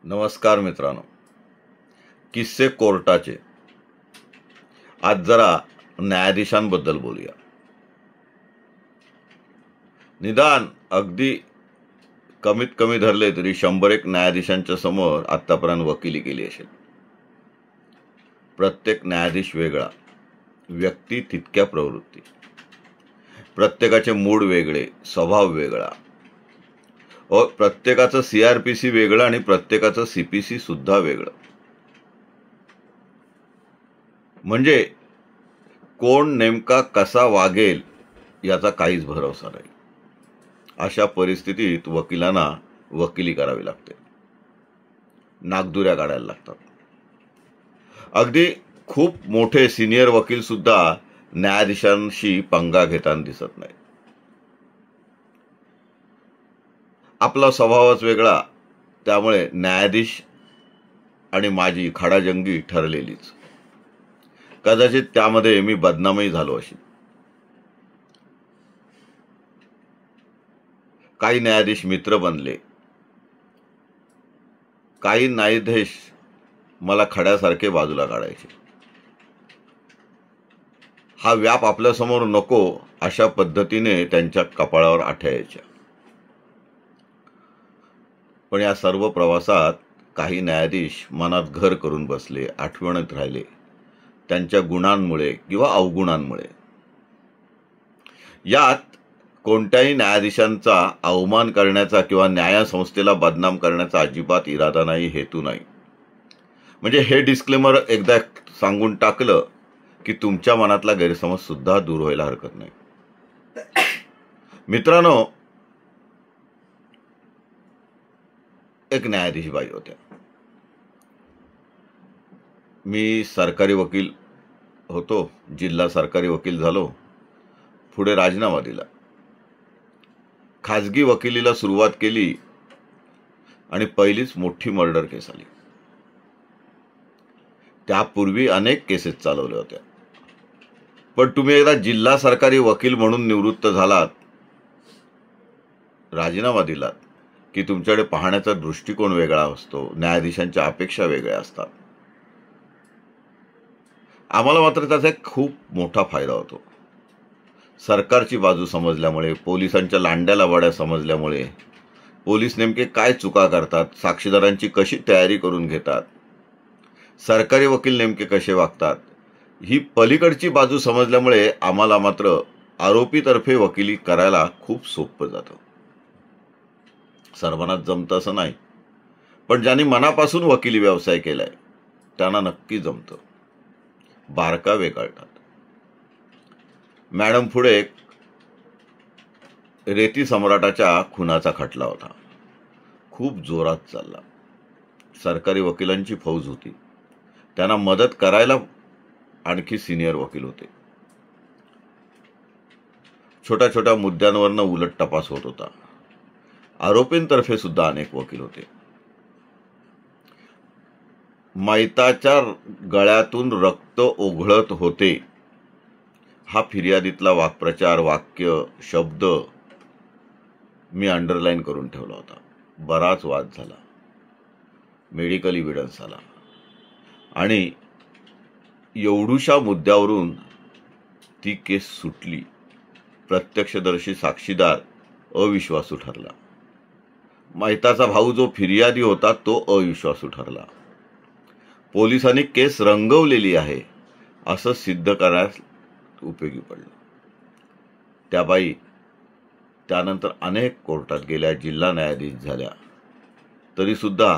नमस्कार मित्रांनो, किस्से कोर्टाचे. आज जरा न्यायाधीशांबद्दल बोलूया. निदान अगदी कमीत कमी धरले तरी 100 न्यायाधीशांच्या समोर आतापर्यंत वकिली केली असेल. प्रत्येक न्यायाधीश वेगळा, व्यक्ती तितक्या प्रवृत्ती, प्रत्येकाचे मूड वेगळे, स्वभाव वेगळा, व प्रत्येकाचं CRPC वेगळं आणि प्रत्येकाचं CPC सुद्धा वेगळं. म्हणजे कोण नेमका कसा वागेल याचा काहीच भरोसा नाही. अशा परिस्थितीत वकिलांना वकिली करावी लागते, नागदुऱ्या काढायला लागतात. अगदी खूप मोठे सिनियर वकील सुद्धा न्यायाधीशांशी पंगा घेताना दिसत नाही. आपला स्वभावच वेगळा, त्यामुळे न्यायाधीश आणि माझी खडाजंगी ठरलेलीच. कदाचित त्यामध्ये मी बदनामही झालो असेल. काही न्यायाधीश मित्र बनले, काही न्यायाधीश मला खड्यासारखे बाजूला काढायचे. हा व्याप आपल्यासमोर नको अशा पद्धतीने त्यांच्या कपाळावर आठ्यायच्या. पण या सर्व प्रवासात काही न्यायाधीश मनात घर करून बसले, आठवणीत राहिले, त्यांच्या गुणांमुळे किंवा अवगुणांमुळे. यात कोणत्याही न्यायाधीशांचा अवमान करण्याचा किंवा न्यायसंस्थेला बदनाम करण्याचा अजिबात इरादा नाही, हेतू नाही. म्हणजे हे डिस्क्लेमर एकदा सांगून टाकलं की तुमच्या मनातला गैरसमज सुद्धा दूर व्हायला हरकत नाही. मित्रांनो, एक न्यायाधीश बाई होत्या. मी सरकारी वकील होतो, जिल्हा सरकारी वकील झालो, पुढे राजीनामा दिला, खाजगी वकिलीला सुरुवात केली आणि पहिलीच मोठी मर्डर केस आली. त्यापूर्वी अनेक केसेस चालवल्या होत्या. पण तुम्ही एकदा जिल्हा सरकारी वकील म्हणून निवृत्त झालात, राजीनामा दिलात की तुमच्याकडे पाहण्याचा दृष्टिकोन वेगळा असतो, न्यायाधीशांच्या अपेक्षा वेगळ्या असतात. आम्हाला मात्र त्याचा एक खूप मोठा फायदा होतो. सरकारची बाजू समजल्यामुळे, पोलिसांच्या लांड्या लबाड्या समजल्यामुळे, पोलीस नेमके काय चुका करतात, साक्षीदारांची कशी तयारी करून घेतात, सरकारी वकील नेमके कसे वागतात, ही पलीकडची बाजू समजल्यामुळे आम्हाला मात्र आरोपीतर्फे वकिली करायला खूप सोपं जातं. सर्वांनाच जमतं असं नाही, पण ज्यांनी मनापासून वकिली व्यवसाय केलाय त्यांना नक्की जमतं. बारकावे कळतात. मॅडम पुढे रेती सम्राटाच्या खुनाचा खटला होता. खूप जोरात चालला. सरकारी वकिलांची फौज होती, त्यांना मदत करायला आणखी सिनियर वकील होते. छोट्या छोट्या मुद्द्यांवरनं उलट तपास होत होता. आरोपींतर्फे सुद्धा अनेक वकील होते. मैताच्या गळ्यातून रक्त ओघळत होते हा फिर्यादीतला वाक्प्रचार, वाक्य, शब्द मी अंडरलाईन करून ठेवला होता. बराच वाद झाला, मेडिकल एव्हिडन्स आला आणि एवढूशा मुद्द्यावरून ती केस सुटली. प्रत्यक्षदर्शी साक्षीदार अविश्वासू ठरला. मैताचा भाऊ जो फिर्यादी होता तो अविश्वासू ठरला. पोलिसांनी केस रंगवलेली आहे असं सिद्ध करण्यास उपयोगी पडलं. त्या बाई त्यानंतर अनेक कोर्टात गेल्या, जिल्हा न्यायाधीश झाल्या, तरी सुद्धा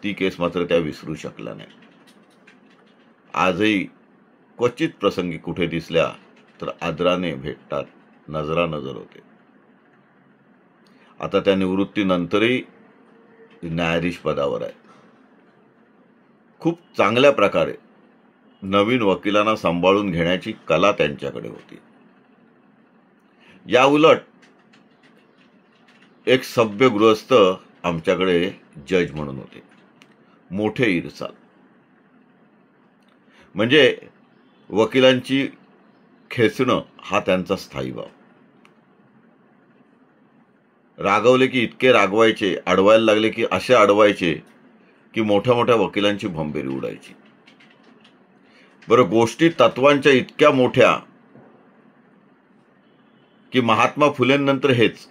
ती केस मात्र त्या विसरू शकल्या नाही. आजही क्वचित प्रसंगी कुठे दिसल्या तर आदराने भेटतात, नजरानजर होते. आता त्या निवृत्तीनंतरही न्यायाधीश पदावर आहे. खूप चांगल्या प्रकारे नवीन वकिलांना सांभाळून घेण्याची कला त्यांच्याकडे होती. या उलट एक सभ्य गृहस्थ आमच्याकडे जज म्हणून होते, मोठे इरसाल. म्हणजे वकिलांची खेचणं हा त्यांचा स्थायी भाव. रागवले की इतके रागवायचे, अडवायला लागले की असे अडवायचे की मोठ्या मोठ्या वकिलांची भंबेरी उडायची. बरं, गोष्टी तत्वांच्या इतक्या मोठ्या की महात्मा फुलेंनंतर हेच.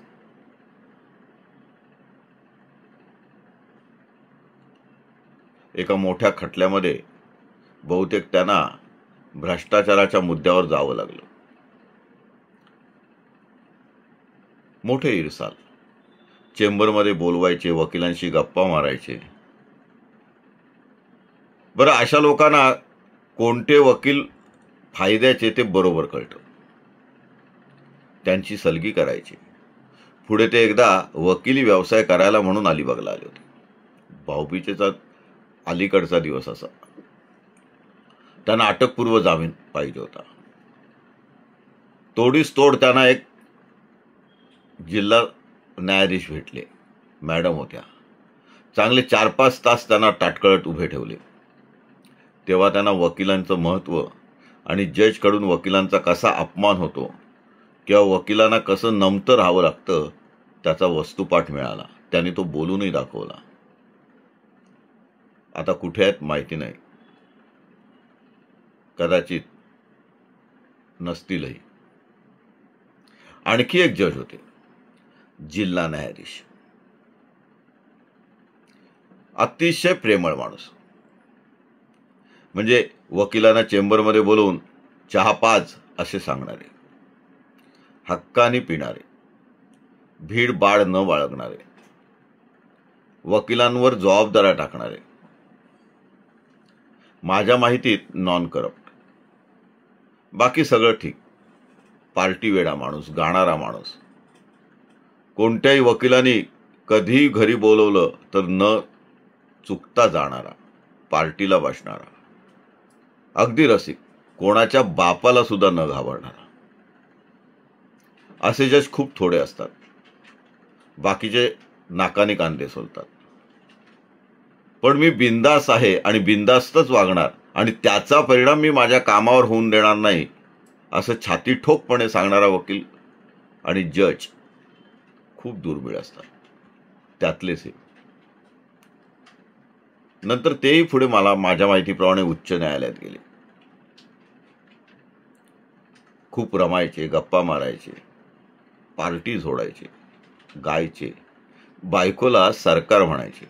एका मोठ्या खटल्यामध्ये बहुतेक त्यांना भ्रष्टाचाराच्या मुद्द्यावर जावं लागलं. मोठे इरसाल, चेंबरमध्ये बोलवायचे, वकिलांशी गप्पा मारायचे. बरं, अशा लोकांना कोणते वकील फायद्याचे ते बरोबर कळतं. त्यांची सलगी करायची. पुढे ते एकदा वकिली व्यवसाय करायला म्हणून अलिबागला आले होते. भाऊबीजेचा अलीकडचा दिवस असा. त्यांना अटकपूर्व जामीन पाहिजे होता. तोडीस तोड त्यांना एक जिल्हा न्यायाधीश भेटले. मॅडम होत्या. चांगले 4-5 तास त्यांना ताटकळत उभे ठेवले. तेव्हा त्यांना वकिलांचं महत्त्व आणि जजकडून वकिलांचा कसा अपमान होतो किंवा वकिलांना कसं नमतं राहावं लागतं त्याचा वस्तुपाठ मिळाला. त्यांनी तो बोलूनही दाखवला. आता कुठे आहेत माहिती नाही, कदाचित नसतीलही. आणखी एक जज होते, जिल्हा न्यायाधीश. अतिशय प्रेमळ माणूस. म्हणजे वकिलांना चेंबरमध्ये बोलवून चहा पाज असे सांगणारे, हक्काने पिणारे, भीड बाळ न बाळगणारे, वकिलांवर जबाबदाऱ्या टाकणारे. माझ्या माहितीत नॉन करप्ट. बाकी सगळं ठीक. पार्टी वेडा माणूस, गाणारा माणूस. कोणत्याही वकिलांनी कधीही घरी बोलवलं तर न चुकता जाणारा, पार्टीला बसणारा, अगदी रसिक, कोणाच्या बापाला सुद्धा न घाबरणारा. असे जज खूप थोडे असतात. बाकीचे नाकाने कांदे सोलतात. पण मी बिंदास आहे आणि बिंदास्तच वागणार आणि त्याचा परिणाम मी माझ्या कामावर होऊन देणार नाही असं छाती ठोकपणे सांगणारा वकील आणि जज खूप दुर्मिळ असतात. त्यातलेच हे. नंतर तेही पुढे मला माझ्या माहितीप्रमाणे उच्च न्यायालयात गेले. खूप रमायचे, गप्पा मारायचे, पार्टी झोडायचे, गायचे, बायकोला सरकार म्हणायचे.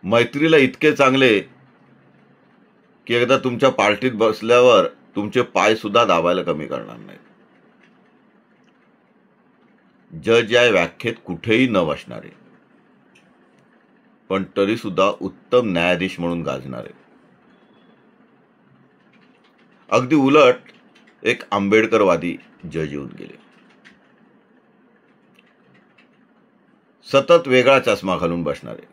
मैत्रीला इतके चांगले की एकदा तुमच्या पार्टीत बसल्यावर तुमचे पाय सुद्धा दाबायला कमी करणार नाहीत. जज या व्याख्येत कुठेही न बसणारे, पण तरी सुद्धा उत्तम न्यायाधीश म्हणून गाजणारे. अगदी उलट एक आंबेडकरवादी जज येऊन गेले. सतत वेगळा चष्मा घालून बसणारे,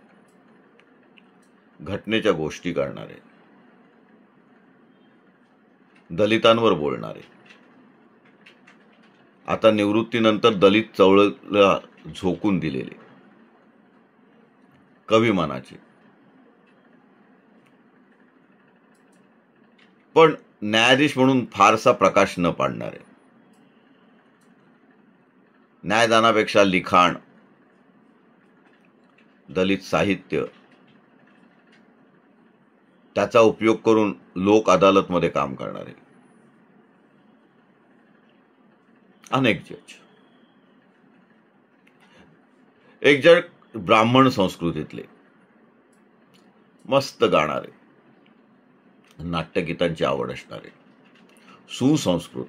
घटनेच्या गोष्टी करणारे, दलितांवर बोलणारे, आता निवृत्तीनंतर दलित चळवळीला झोकून दिलेले, कविमानाचे, पण न्यायाधीश म्हणून फारसा प्रकाश न पाडणारे. न्यायदानापेक्षा लिखाण, दलित साहित्य, त्याचा उपयोग करून लोक अदालतमध्ये काम करणारे अनेक जज. एक जण ब्राह्मण संस्कृतीतले, मस्त गाणारे, नाट्यगीतांची आवड असणारे, सुसंस्कृत,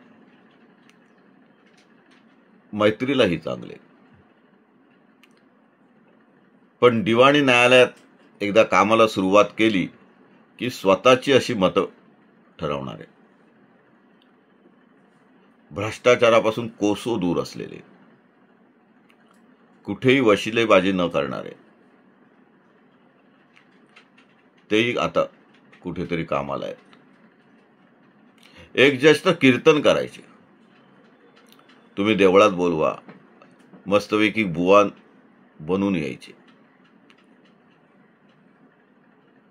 मैत्रीलाही चांगले. पण दिवाणी न्यायालयात एकदा कामाला सुरुवात केली की स्वतःची अशी मतं ठरवणारे, भ्रष्टाचारापासून कोसो दूर असलेले, कुठेही वशिलेबाजी न करणारे, तेही आता कुठेतरी कामाला आहेत. एक जज तर कीर्तन करायचे. तुम्ही देवळात बोलवा, मस्तपैकी बुवा बनून यायचे.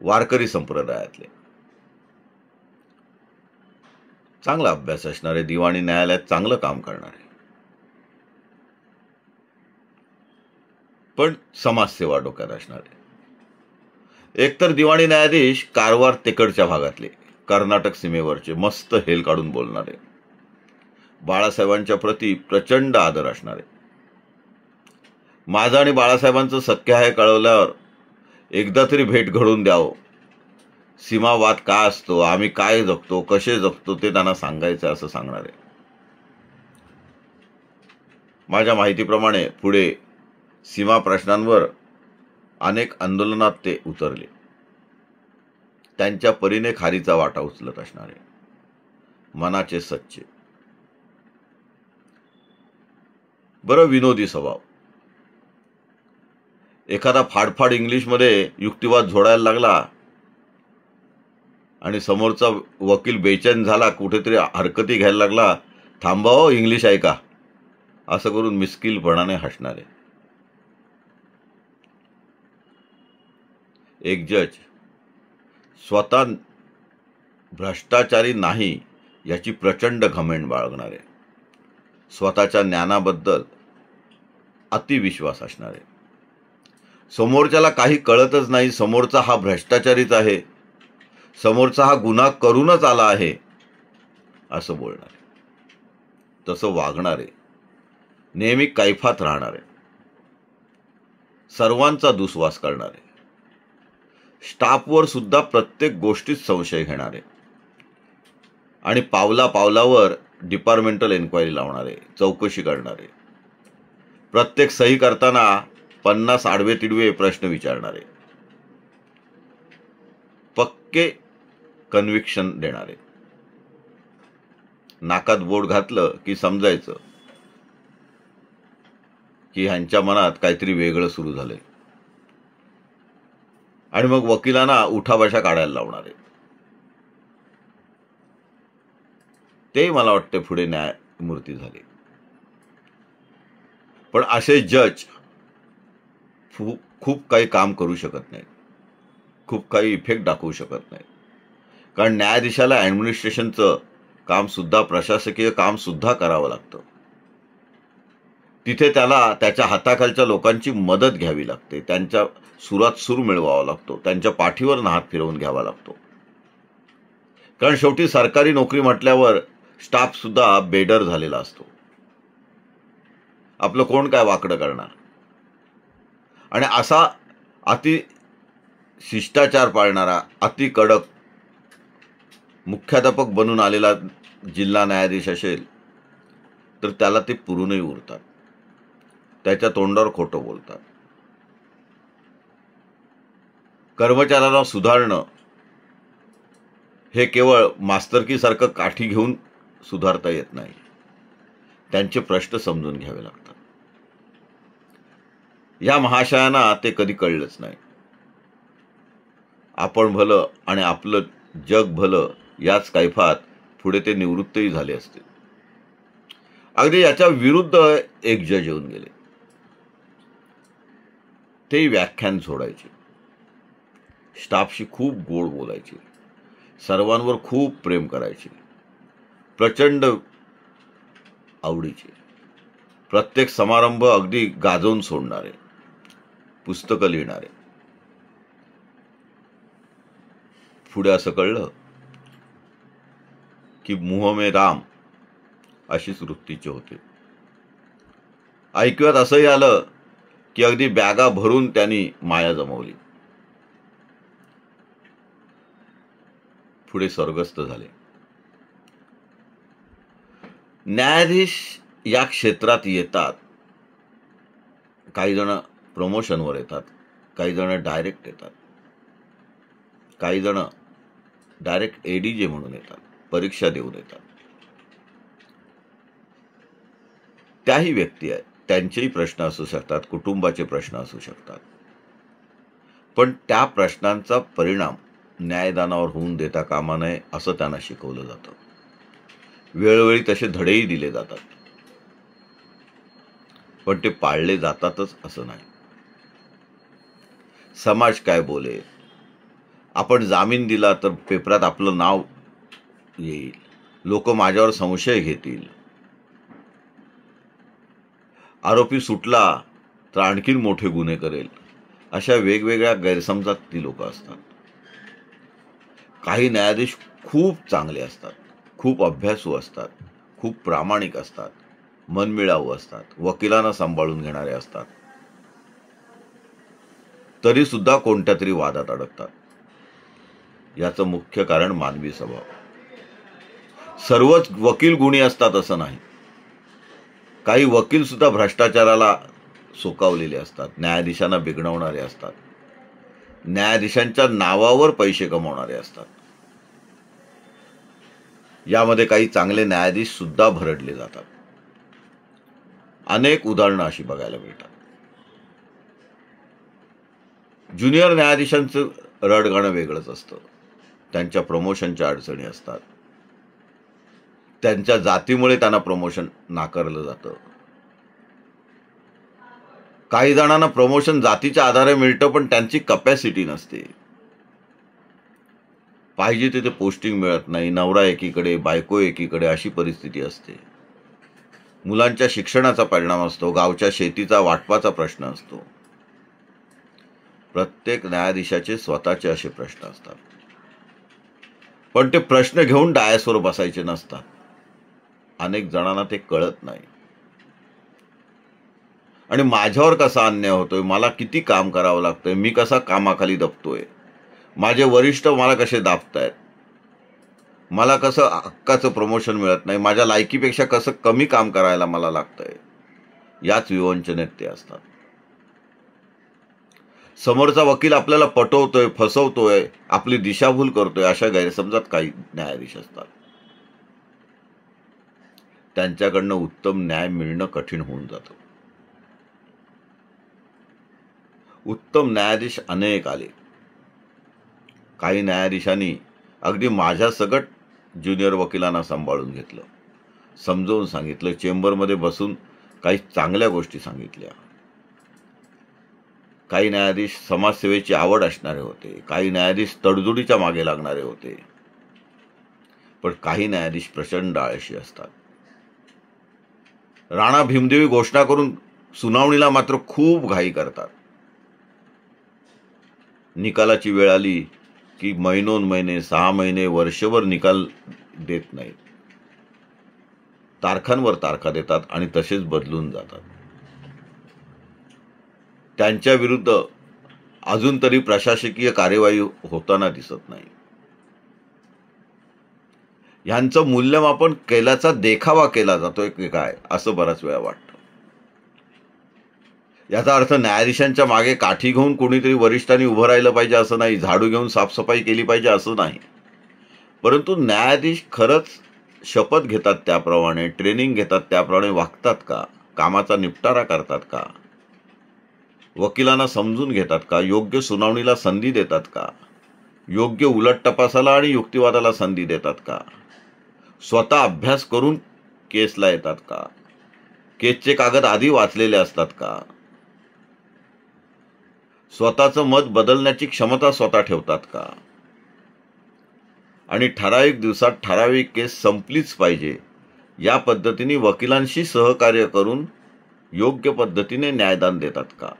वारकरी संप्रदायातले, चांगला अभ्यास असणारे, दिवाणी न्यायालयात चांगलं काम करणारे. पण समाजसेवा डोक्यात असणारे. एकतर दिवाणी न्यायाधीश कारवार तिकडच्या भागातले, कर्नाटक सीमेवरचे, मस्त हेल काढून बोलणारे, बाळासाहेबांच्या प्रती प्रचंड आदर असणारे. माझं आणि बाळासाहेबांचं सख्य आहे कळवल्यावर एकदा तरी भेट घडवून द्यावं. सीमावाद काय असतो, आम्ही काय जगतो, कसे जगतो ते त्यांना सांगायचं असं सांगणारे. माझ्या माहितीप्रमाणे पुढे सीमा प्रश्नांवर अनेक आंदोलनात ते उतरले. त्यांच्या परीने खारीचा वाटा उचलत असणारे, मनाचे सच्चे. बरं, विनोदी स्वभाव. एखादा फाडफाड इंग्लिशमध्ये युक्तिवाद झोडायला लागला आणि समोरचा वकील बेचैन झाला, कुठेतरी हरकती घ्यायला लागला, थांबा हो, इंग्लिश ऐका, असं करून मिस्किलपणाने हसणारे. एक जज स्वतः भ्रष्टाचारी नाही याची प्रचंड घमेंड बाळगणारे, स्वतःच्या ज्ञानाबद्दल अतिविश्वास असणारे, समोरच्याला काही कळतच नाही, समोरचा हा भ्रष्टाचारीच आहे, समोरचा हा गुन्हा करूनच आला आहे असं बोलणारे, तसं वागणारे, नेहमी कैफात राहणारे, सर्वांचा दुस्वास करणारे, स्टाफवर सुद्धा प्रत्येक गोष्टीत संशय घेणारे आणि पावला पावलावर डिपार्टमेंटल एन्क्वायरी लावणारे, चौकशी करणारे, प्रत्येक सही करताना 50 आडवे तिडवे प्रश्न विचारणारे, पक्के कन्व्हिक्शन देणारे. नाकात बोट घातलं की समजायचं की ह्यांच्या मनात काहीतरी वेगळं सुरू झालंय आणि मग वकिलांना उठाबशा काढायला लावणारे. ते मला वाटते पुढे न्यायमूर्ती झाले. पण असे जज खूप काही काम करू शकत नाहीत, खूप काही इफेक्ट दाखवू शकत नाहीत. कारण न्यायाधीशाला ॲडमिनिस्ट्रेशनचं काम सुद्धा, प्रशासकीय काम सुद्धा करावं लागतं. तिथे त्याला त्याच्या हाताखालच्या लोकांची मदत घ्यावी लागते, त्यांच्या सुरात सूर मिळवावा लागतो, त्यांच्या पाठीवर हात फिरवून घ्यावा लागतो. कारण शेवटी सरकारी नोकरी म्हटल्यावर स्टाफ सुद्धा बेडर झालेला असतो. आपलं कोण काय वाकडं करणार. आणि असा अति शिष्टाचार पाळणारा, अति कडक मुख्याध्यापक बनून आलेला जिल्हा न्यायाधीश असेल तर त्याला ते पुरूनही उरतात, त्याच्या तोंडावर खोटं बोलतात. कर्मचाऱ्यांना सुधारणं हे केवळ मास्तरकीसारखं काठी घेऊन सुधारता येत नाही, त्यांचे प्रश्न समजून घ्यावे लागतात. या महाशयांना ते कधी कळलंच नाही. आपण भलं आणि आपलं जग भलं याच कैफात पुढे ते निवृत्तही झाले असते. अगदी याच्या विरुद्ध एक जज येऊन गेले. ते व्याख्यान सोडायचे, स्टाफशी खूप गोड बोलायचे, सर्वांवर खूप प्रेम करायचे, प्रचंड आवडीचे, प्रत्येक समारंभ अगदी गाजवून सोडणारे, पुस्तकं लिहिणारे. पुढे असं कळलं की मुह में राम अशीच वृत्तीचे होते. ऐकूयात असंही आलं की अगदी बॅगा भरून त्यांनी माया जमवली. पुढे स्वर्गस्थ झाले. न्यायाधीश या क्षेत्रात येतात, काही जण प्रमोशनवर येतात, काही जण डायरेक्ट येतात, काही जण डायरेक्ट एडीजे म्हणून येतात, परीक्षा देऊन येतात. त्याही व्यक्ती आहेत, त्यांचेही प्रश्न असू शकतात, कुटुंबाचे प्रश्न असू शकतात. पण त्या प्रश्नांचा परिणाम न्यायदानावर होऊन देता कामा नये असं त्यांना शिकवलं जातं. वेळोवेळी तसे धडेही दिले जातात, पण ते पाळले जातातच असं नाही. समाज काय बोलेल, आपण जामीन दिला तर पेपरात आपलं नाव येईल, लोक माझ्यावर संशय घेतील, आरोपी सुटला तर आणखीन मोठे गुन्हे करेल, अशा वेगवेगळ्या गैरसमजात ती लोक असतात. काही न्यायाधीश खूप चांगले असतात, खूप अभ्यासू असतात, खूप प्रामाणिक असतात, मनमिळावू असतात, वकिलांना सांभाळून घेणारे असतात, तरी सुद्धा कोणत्या तरी वादात अडकतात. याचं मुख्य कारण मानवी स्वभाव. सर्वच वकील गुणी असतात असं नाही. काही वकील सुद्धा भ्रष्टाचाराला सोकावलेले असतात, न्यायाधीशांना बिघडवणारे असतात, न्यायाधीशांच्या नावावर पैसे कमवणारे असतात. यामध्ये काही चांगले न्यायाधीश सुद्धा भरडले जातात. अनेक उदाहरणं अशी बघायला मिळतात. ज्युनियर न्यायाधीशांचं रडगाणं वेगळंच असतं. त्यांच्या प्रमोशनच्या अडचणी असतात. त्यांच्या जातीमुळे त्यांना प्रमोशन नाकारलं जातं. काही जणांना प्रमोशन जातीच्या आधारे मिळतं, पण त्यांची कपॅसिटी नसते. पाहिजे तिथे पोस्टिंग मिळत नाही, नवरा एकीकडे बायको एकीकडे अशी परिस्थिती असते. मुलांच्या शिक्षणाचा परिणाम असतो, गावच्या शेतीचा वाटपाचा प्रश्न असतो. प्रत्येक न्यायाधीशाचे स्वतःचे असे प्रश्न असतात, पण ते प्रश्न घेऊन डायसवर बसायचे नसतात. अनेक जणांना ते कळत नाही. आणि माझ्यावर कसा अन्याय होतोय, मला किती काम करावं लागतंय, मी कसा कामाखाली दबतोय, माझे वरिष्ठ मला कसे दाबतायत, मला कसं हक्काचं प्रमोशन मिळत नाही, माझ्या लायकीपेक्षा कसं कमी काम करायला मला लागतंय, याच विवंचनेत ते असतात. समोरचा वकील आपल्याला पटवतोय, फसवतोय, आपली दिशाभूल करतोय, अशा गैरसमजात काही न्यायाधीश असतात. त्यांच्याकडनं उत्तम न्याय मिळणं कठीण होऊन जातं. उत्तम न्यायाधीश अनेक आले. काही न्यायाधीशांनी अगदी माझ्या सगट ज्युनियर वकिलांना सांभाळून घेतलं, समजावून सांगितलं, चेंबरमध्ये बसून काही चांगल्या गोष्टी सांगितल्या. काही न्यायाधीश समाजसेवेची आवड असणारे होते, काही न्यायाधीश तडजोडीच्या मागे लागणारे होते, पण काही न्यायाधीश प्रचंड आळशी असतात. राणा भीमदेवी घोषणा करून सुनावणीला मात्र खूप घाई करतात. निकालाची वेळ आली की महिनोन महिने, 6 महिने, वर्षभर निकाल देत नाहीत. तारखांवर तारखा देतात आणि तसेच बदलून जातात. त्यांच्या विरुद्ध अजून तरी प्रशासकीय कार्यवाही होताना दिसत नाही. यांचं मूल्यमापन केल्याचा देखावा केला जातोय की काय, असं बराच वेळा वाटतं. याचा अर्थ न्यायाधीशांच्या मागे काठी घेऊन कोणीतरी वरिष्ठांनी उभं राहिलं पाहिजे असं नाही, झाडू घेऊन साफसफाई केली पाहिजे असं नाही. परंतु न्यायाधीश खरंच शपथ घेतात त्याप्रमाणे, ट्रेनिंग घेतात त्याप्रमाणे वागतात का, कामाचा निपटारा करतात का, वकिलांना समजून घेतात का, योग्य सुनावणीला संधी देतात का, योग्य उलट तपासाला आणि युक्तिवादाला संधी देतात का, स्वतः अभ्यास करून केसला येतात का, केसचे कागद आधी वाचलेले असतात का, स्वतःचं मत बदलण्याची क्षमता स्वतः ठेवतात का, आणि ठराविक दिवसात ठराविक केस संपलीच पाहिजे या पद्धतीने वकिलांशी सहकार्य करून योग्य पद्धतीने न्यायदान देतात का,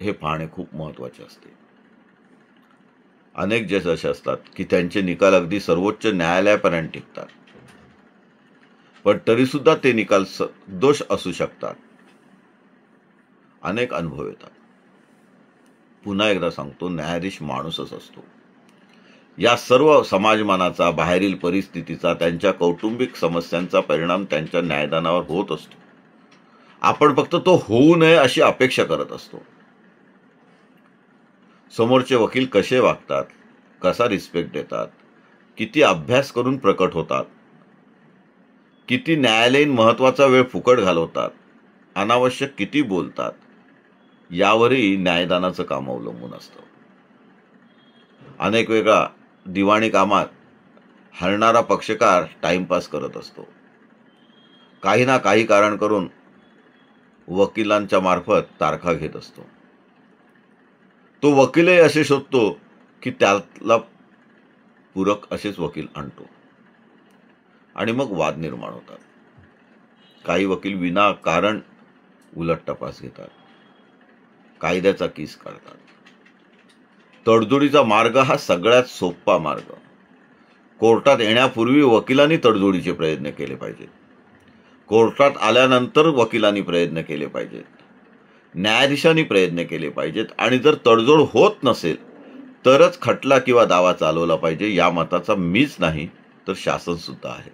हे पाहणे खूप महत्त्वाचे असते. अनेक जज असे असतात की त्यांचे निकाल अगदी सर्वोच्च न्यायालयापर्यंत टिकतात, पण तरी सुद्धा ते निकाल दोष असू शकतात. अनेक अनुभव येतात. पुन्हा एकदा सांगतो, न्यायाधीश माणूसच असतो. या सर्व समाजमानाचा, बाहेरील परिस्थितीचा, त्यांच्या कौटुंबिक समस्यांचा परिणाम त्यांच्या न्यायदानावर होत असतो. आपण फक्त तो होऊ नये अशी अपेक्षा करत असतो. समोरचे वकील कसे वागतात, कसा रिस्पेक्ट देतात, किती अभ्यास करून प्रकट होतात, किती न्यायालयीन महत्वाचा वेळ फुकट घालवतात, अनावश्यक किती बोलतात, यावरही न्यायदानाचं काम अवलंबून असतं. अनेक वेळा दिवाणी कामात हरणारा पक्षकार टाइमपास करत असतो. काही ना काही कारण करून वकिलांच्या मार्फत तारखा घेत असतो. तो वकीलही असे शोधतो की त्याला पूरक असेच वकील आणतो आणि मग वाद निर्माण होतात. काही वकील विनाकारण उलट तपास घेतात. कायद्याचा किस काढतात. तडजोडीचा मार्ग हा सगळ्यात सोपा मार्ग. कोर्टात येण्यापूर्वी वकिलांनी तडजोडीचे प्रयत्न केले पाहिजेत. कोर्टात आल्यानंतर वकिलांनी प्रयत्न केले पाहिजेत. न्यायाधीशांनी प्रयत्न केले पाहिजेत. आणि जर तडजोड होत नसेल तरच खटला किंवा दावा चालवला पाहिजे. या मताचा मीच नाही तर शासन सुद्धा आहे,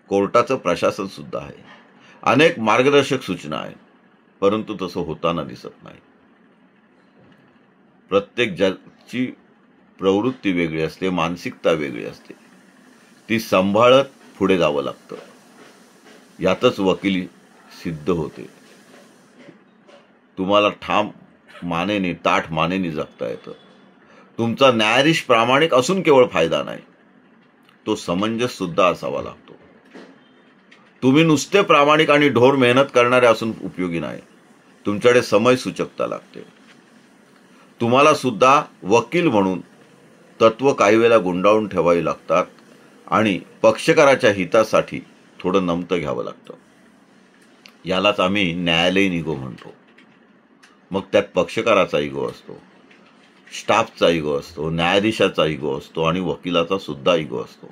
कोर्टाचं प्रशासन सुद्धा आहे. अनेक मार्गदर्शक सूचना आहेत, परंतु तसं होताना दिसत नाही. प्रत्येक ज्याची प्रवृत्ती वेगळी असते, मानसिकता वेगळी असते, ती सांभाळत पुढे जावं लागतं. यातच वकिली सिद्ध होते. तुम्हाला ठाम मानेने, ताठ मानेने जगता येतं. तुमचा न्यायाधीश प्रामाणिक असून केवळ फायदा नाही, तो समंजस सुद्धा असावा लागतो. तुम्ही नुसते प्रामाणिक आणि ढोर मेहनत करणारे असून उपयोगी नाही. तुमच्याकडे समय सूचकता लागते. तुम्हाला सुद्धा वकील म्हणून तत्व काही वेळेला गुंडाळून ठेवावी लागतात आणि पक्षकाराच्या हितासाठी थोडं नमतं घ्यावं लागतं. यालाच आम्ही न्यायालयीन इगो म्हणतो. मग त्यात पक्षकाराचा इगो असतो, स्टाफचा इगो असतो, न्यायाधीशाचा इगो असतो आणि वकिलाचा सुद्धा इगो असतो.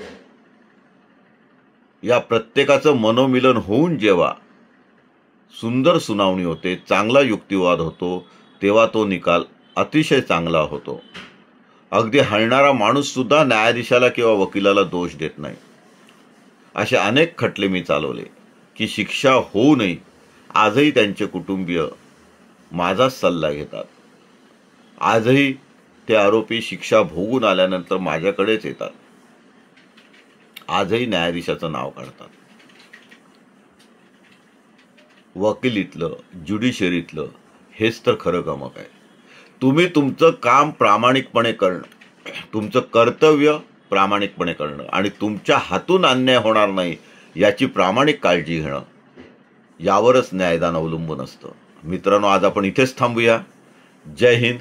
या प्रत्येकाचं मनोमिलन होऊन जेव्हा सुंदर सुनावणी होते, चांगला युक्तिवाद होतो, तेव्हा तो निकाल अतिशय चांगला होतो. अगदी हलणारा माणूस सुद्धा न्यायाधीशाला किंवा वकिलाला दोष देत नाही. असे अनेक खटले मी चालवले की शिक्षा होऊनही आजही त्यांचे कुटुंबीय माझाच सल्ला घेतात. आजही ते आरोपी शिक्षा भोगून आल्यानंतर माझ्याकडेच येतात. आजही न्यायाधीशाचं नाव काढतात. वकिलीतलं, ज्युडिशरीतलं हेच तर खरं गमक आहे. तुम्ही तुमचं काम प्रामाणिकपणे करणं, तुमचं कर्तव्य प्रामाणिकपणे करणं आणि तुमच्या हातून अन्याय होणार नाही याची प्रामाणिक काळजी घेणं, यावरच न्यायदान अवलंबून असतं. मित्रांनो, आज आपण इथेच थांबूया. जय हिंद,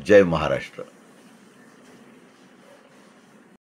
जय महाराष्ट्र.